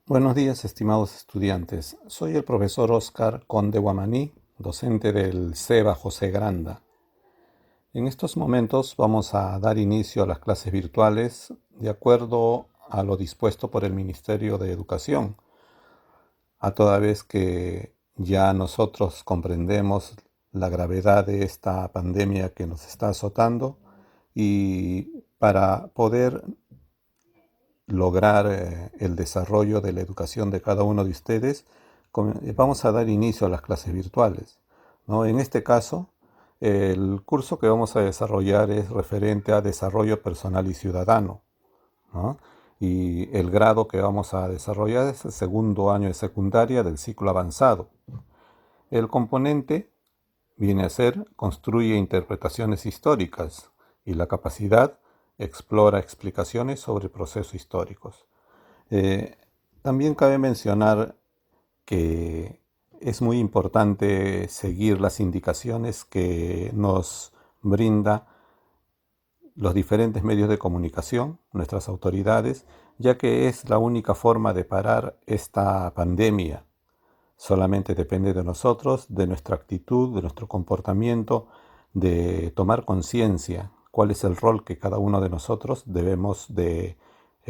Buenos días, estimados estudiantes. Soy el profesor Oscar Conde Guamaní, docente del CEBA José Granda. En estos momentos vamos a dar inicio a las clases virtuales de acuerdo a lo dispuesto por el Ministerio de Educación, a toda vez que ya nosotros comprendemos la gravedad de esta pandemia que nos está azotando y para poder lograr el desarrollo de la educación de cada uno de ustedes, vamos a dar inicio a las clases virtuales, ¿no? En este caso, el curso que vamos a desarrollar es referente a desarrollo personal y ciudadano, ¿no? Y el grado que vamos a desarrollar es el segundo año de secundaria del ciclo avanzado. El componente viene a ser construye interpretaciones históricas y la capacidad explora explicaciones sobre procesos históricos. Eh, También cabe mencionar que es muy importante seguir las indicaciones que nos brinda los diferentes medios de comunicación, nuestras autoridades, ya que es la única forma de parar esta pandemia. Solamente depende de nosotros, de nuestra actitud, de nuestro comportamiento, de tomar conciencia cuál es el rol que cada uno de nosotros debemos de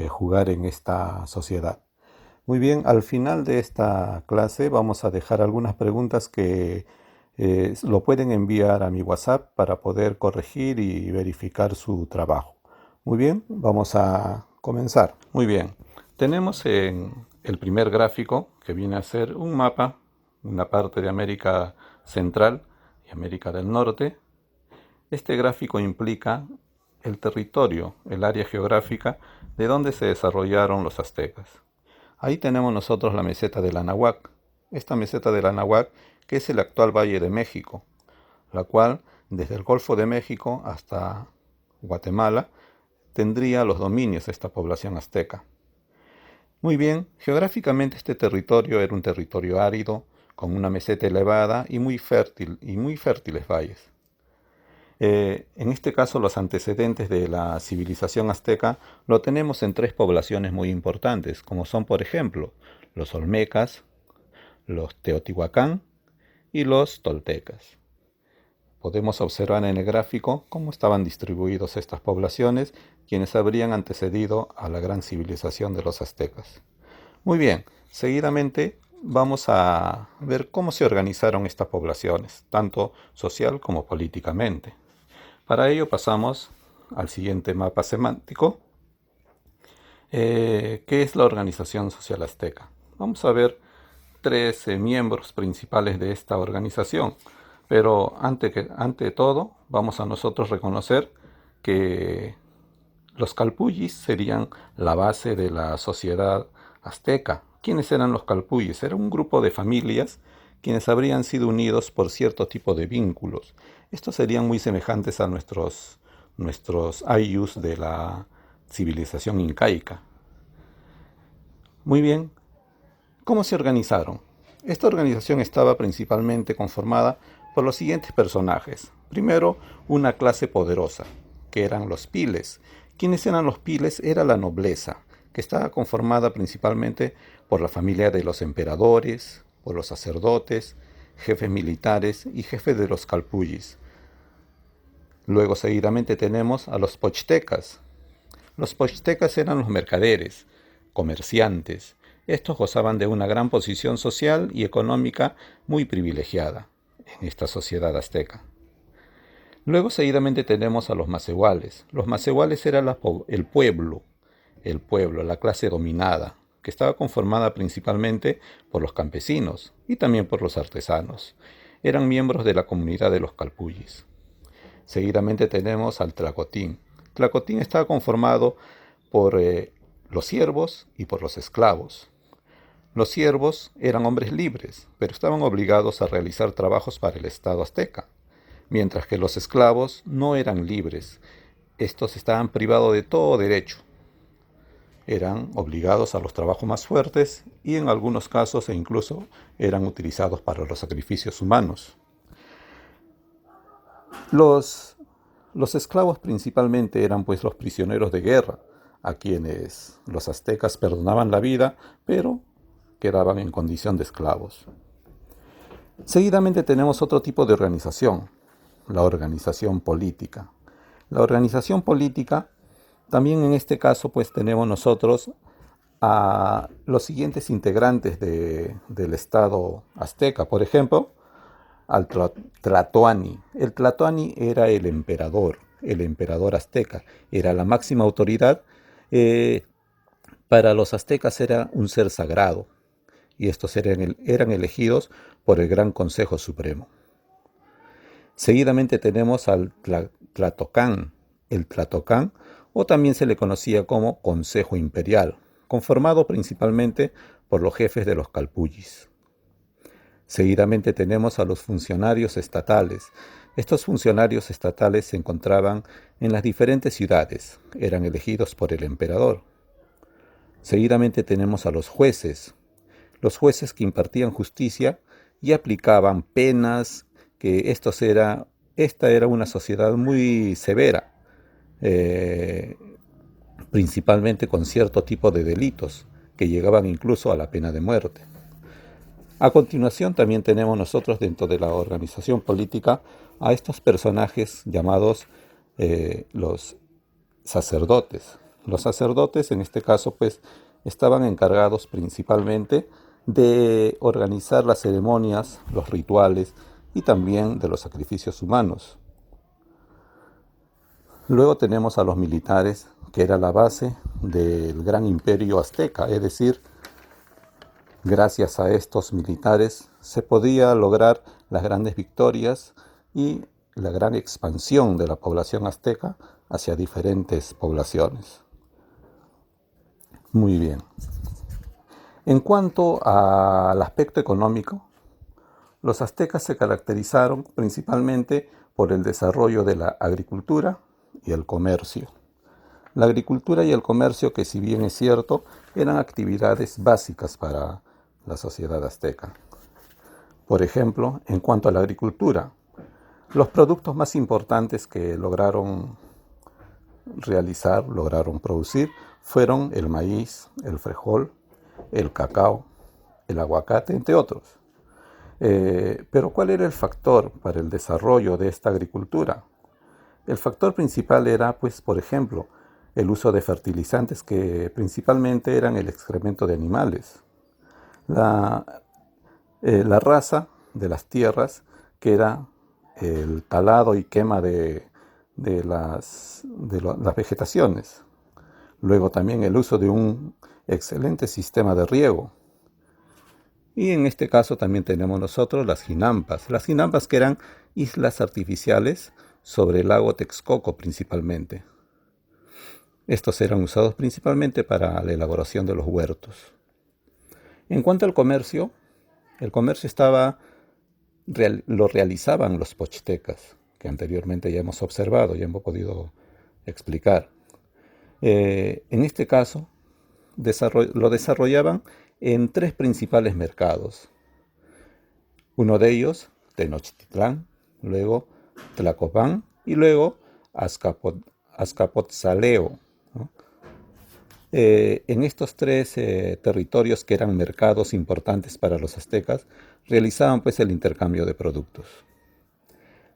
jugar en esta sociedad. Muy bien, al final de esta clase vamos a dejar algunas preguntas que lo pueden enviar a mi WhatsApp para poder corregir y verificar su trabajo. Muy bien, vamos a comenzar. Muy bien, tenemos en el primer gráfico que viene a ser un mapa, una parte de América Central y América del Norte. Este gráfico implica el territorio, el área geográfica de donde se desarrollaron los aztecas. Ahí tenemos nosotros la meseta del Anahuac. Esta meseta del Anahuac, que es el actual Valle de México, la cual desde el Golfo de México hasta Guatemala tendría los dominios de esta población azteca. Muy bien, geográficamente este territorio era un territorio árido, con una meseta elevada y muy fértil y muy fértiles valles. En este caso, los antecedentes de la civilización azteca lo tenemos en tres poblaciones muy importantes, como son, por ejemplo, los olmecas, los teotihuacán y los toltecas. Podemos observar en el gráfico cómo estaban distribuidos estas poblaciones, quienes habrían antecedido a la gran civilización de los aztecas. Muy bien, seguidamente vamos a ver cómo se organizaron estas poblaciones, tanto social como políticamente. Para ello pasamos al siguiente mapa semántico, que es la organización social azteca. Vamos a ver tres miembros principales de esta organización, pero ante todo vamos a nosotros reconocer que los calpullis serían la base de la sociedad azteca. ¿Quiénes eran los calpullis? Era un grupo de familias quienes habrían sido unidos por cierto tipo de vínculos. Estos serían muy semejantes a nuestros ayllus de la civilización incaica. Muy bien, ¿cómo se organizaron? Esta organización estaba principalmente conformada por los siguientes personajes. Primero, una clase poderosa, que eran los piles. ¿Quiénes eran los piles? Era la nobleza, que estaba conformada principalmente por la familia de los emperadores, por los sacerdotes, jefes militares y jefes de los calpullis. Luego, seguidamente, tenemos a los pochtecas. Los pochtecas eran los mercaderes, comerciantes. Estos gozaban de una gran posición social y económica muy privilegiada en esta sociedad azteca. Luego, seguidamente, tenemos a los macehuales. Los macehuales eran el pueblo, la clase dominada, que estaba conformada principalmente por los campesinos y también por los artesanos. Eran miembros de la comunidad de los calpullis. Seguidamente tenemos al tlacotín. Tlacotín estaba conformado por los siervos y por los esclavos. Los siervos eran hombres libres, pero estaban obligados a realizar trabajos para el Estado azteca, mientras que los esclavos no eran libres. Estos estaban privados de todo derecho. Eran obligados a los trabajos más fuertes y en algunos casos incluso eran utilizados para los sacrificios humanos. Los esclavos principalmente eran pues los prisioneros de guerra, a quienes los aztecas perdonaban la vida, pero quedaban en condición de esclavos. Seguidamente tenemos otro tipo de organización, la organización política. La organización política, también en este caso, pues tenemos nosotros a los siguientes integrantes del Estado azteca. Por ejemplo, al Tlatoani. El Tlatoani era el emperador azteca, era la máxima autoridad. eh, para los aztecas era un ser sagrado y estos eran elegidos por el Gran Consejo Supremo. Seguidamente tenemos al Tlatocán. El Tlatocán, o también se le conocía como Consejo Imperial, conformado principalmente por los jefes de los calpullis. Seguidamente tenemos a los funcionarios estatales. Estos funcionarios estatales se encontraban en las diferentes ciudades, eran elegidos por el emperador. Seguidamente tenemos a los jueces que impartían justicia y aplicaban penas, que esta era una sociedad muy severa, eh, principalmente con cierto tipo de delitos, que llegaban incluso a la pena de muerte. A continuación también tenemos nosotros dentro de la organización política a estos personajes llamados los sacerdotes. Los sacerdotes en este caso pues estaban encargados principalmente de organizar las ceremonias, los rituales y también de los sacrificios humanos. Luego tenemos a los militares, que era la base del gran imperio azteca, es decir, gracias a estos militares se podía lograr las grandes victorias y la gran expansión de la población azteca hacia diferentes poblaciones. Muy bien. En cuanto al aspecto económico, los aztecas se caracterizaron principalmente por el desarrollo de la agricultura y el comercio. La agricultura y el comercio, que si bien es cierto, eran actividades básicas para la sociedad azteca. Por ejemplo, en cuanto a la agricultura, los productos más importantes que lograron producir, fueron el maíz, el frijol, el cacao, el aguacate, entre otros. Pero ¿cuál era el factor para el desarrollo de esta agricultura? El factor principal era, pues, por ejemplo, el uso de fertilizantes que principalmente eran el excremento de animales. La raza de las tierras, que era el talado y quema de las vegetaciones. Luego también el uso de un excelente sistema de riego. Y en este caso también tenemos nosotros las jinampas. Las jinampas, que eran islas artificiales sobre el lago Texcoco principalmente. Estos eran usados principalmente para la elaboración de los huertos. En cuanto al comercio, el comercio lo realizaban los pochtecas, que anteriormente ya hemos observado, ya hemos podido explicar. En este caso, lo desarrollaban en tres principales mercados. Uno de ellos, Tenochtitlán, luego Tlacopan y luego Azcapotzalco, ¿no? En estos tres territorios, que eran mercados importantes para los aztecas, realizaban pues el intercambio de productos.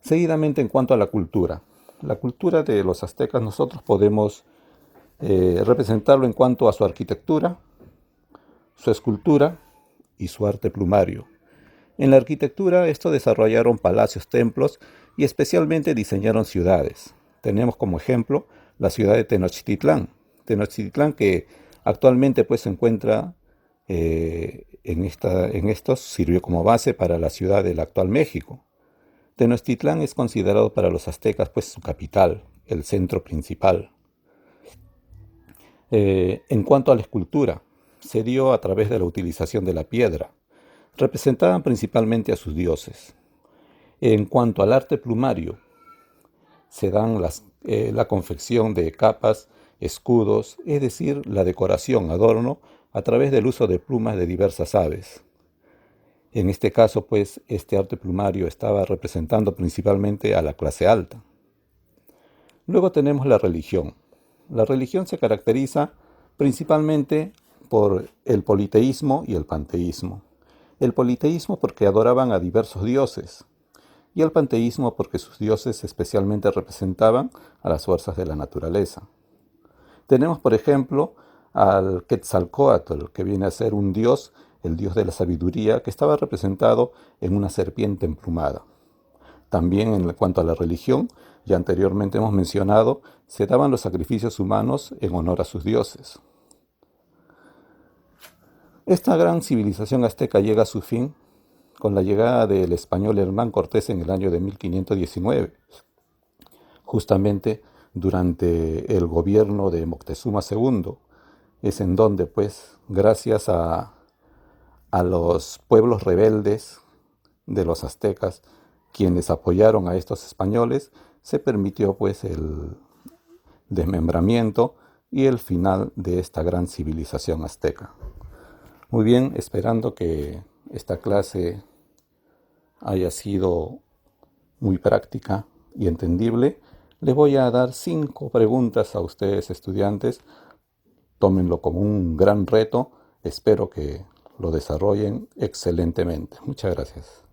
Seguidamente, en cuanto a la cultura de los aztecas, nosotros podemos representarlo en cuanto a su arquitectura, su escultura y su arte plumario. En la arquitectura, estos desarrollaron palacios, templos y especialmente diseñaron ciudades. Tenemos como ejemplo la ciudad de Tenochtitlán. Tenochtitlán, que actualmente pues se encuentra en estos, sirvió como base para la ciudad del actual México. Tenochtitlán es considerado para los aztecas pues su capital, el centro principal. En cuanto a la escultura, se dio a través de la utilización de la piedra. Representaban principalmente a sus dioses. En cuanto al arte plumario, se dan la confección de capas, escudos, es decir, la decoración, adorno, a través del uso de plumas de diversas aves. En este caso, pues, este arte plumario estaba representando principalmente a la clase alta. Luego tenemos la religión. La religión se caracteriza principalmente por el politeísmo y el panteísmo. El politeísmo porque adoraban a diversos dioses y el panteísmo porque sus dioses especialmente representaban a las fuerzas de la naturaleza. Tenemos, por ejemplo, al Quetzalcóatl, que viene a ser un dios, el dios de la sabiduría, que estaba representado en una serpiente emplumada. También en cuanto a la religión, ya anteriormente hemos mencionado, se daban los sacrificios humanos en honor a sus dioses. Esta gran civilización azteca llega a su fin con la llegada del español Hernán Cortés en el año de 1519, justamente durante el gobierno de Moctezuma II. Es en donde, pues, gracias a los pueblos rebeldes de los aztecas, quienes apoyaron a estos españoles, se permitió, pues, el desmembramiento y el final de esta gran civilización azteca. Muy bien, esperando que esta clase haya sido muy práctica y entendible, les voy a dar 5 preguntas a ustedes, estudiantes. Tómenlo como un gran reto. Espero que lo desarrollen excelentemente. Muchas gracias.